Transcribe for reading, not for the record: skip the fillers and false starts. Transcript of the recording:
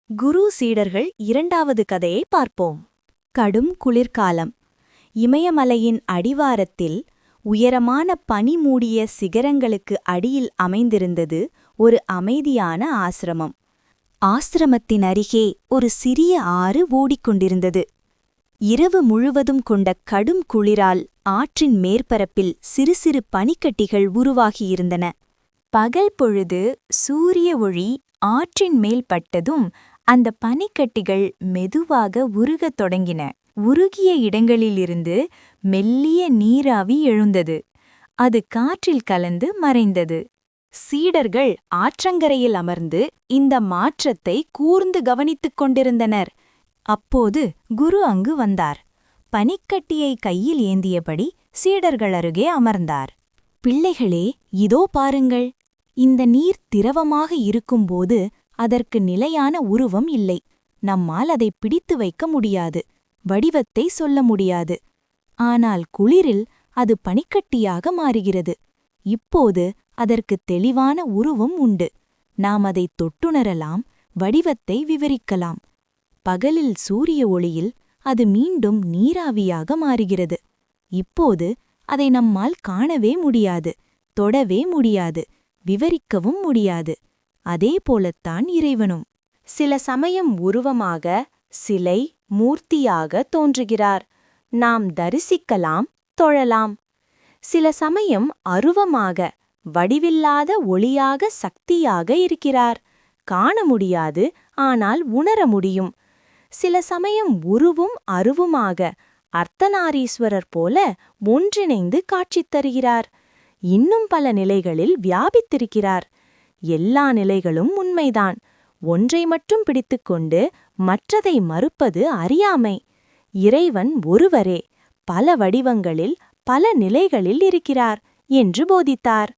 குரு சீடர்கள் இரண்டாவது கதையை பார்ப்போம். கடும் குளிர்காலம். இமயமலையின் அடிவாரத்தில் உயரமான பனி மூடிய சிகரங்களுக்கு அடியில் அமைந்திருந்தது ஒரு அமைதியான ஆசிரமம். ஆசிரமத்தின் அருகே ஒரு சிறிய ஆறு ஓடிக்கொண்டிருந்தது. இரவு முழுவதும் கொண்ட கடும் குளிரால் ஆற்றின் மேற்பரப்பில் சிறு சிறு பனிக்கட்டிகள் உருவாகியிருந்தன. பகல் பொழுது சூரிய ஒளி ஆற்றின் மேல் பட்டதும் அந்த பனிக்கட்டிகள் மெதுவாக உருகத் தொடங்கின. உருகிய இடங்களிலிருந்து மெல்லிய நீராவி எழுந்தது. அது காற்றில் கலந்து மறைந்தது. சீடர்கள் ஆற்றங்கரையில் அமர்ந்து இந்த மாற்றத்தை கூர்ந்து கவனித்துக் கொண்டிருந்தனர். அப்போது குரு அங்கு வந்தார். பனிக்கட்டியை கையில் ஏந்தியபடி சீடர்கள் அருகே அமர்ந்தார். பிள்ளைகளே, இதோ பாருங்கள். இந்த நீர் திரவமாக இருக்கும்போது அதற்கு நிலையான உருவம் இல்லை. நம்மால் அதை பிடித்து வைக்க முடியாது, வடிவத்தை சொல்ல முடியாது. ஆனால் குளிரில் அது பனிக்கட்டியாக மாறுகிறது. இப்போது அதற்கு தெளிவான உருவம் உண்டு. நாம் அதை தொட்டுணரலாம், வடிவத்தை விவரிக்கலாம். பகலில் சூரிய ஒளியில் அது மீண்டும் நீராவியாக மாறுகிறது. இப்போது அதை நம்மால் காணவே முடியாது, தொடவே முடியாது, விவரிக்கவும் முடியாது. அதே போலத்தான் இறைவனும். சில சமயம் உருவமாக, சிலை, மூர்த்தியாக தோன்றுகிறார். நாம் தரிசிக்கலாம், தொழலாம். சில சமயம் அருவமாக, வடிவில்லாத ஒளியாக, சக்தியாக இருக்கிறார். காண முடியாது, ஆனால் உணர முடியும். சில சமயம் உருவும் அருவுமாக, அர்த்தநாரீஸ்வரர் போல ஒன்றிணைந்து காட்சி தருகிறார். இன்னும் பல நிலைகளில் வியாபித்திருக்கிறார். எல்லா நிலைகளும் உண்மைதான். ஒன்றை மட்டும் பிடித்துக்கொண்டு மற்றதை மறுப்பது அறியாமை. இறைவன் ஒருவரே, பல வடிவங்களில், பல நிலைகளில் இருக்கிறார் என்று போதித்தார்.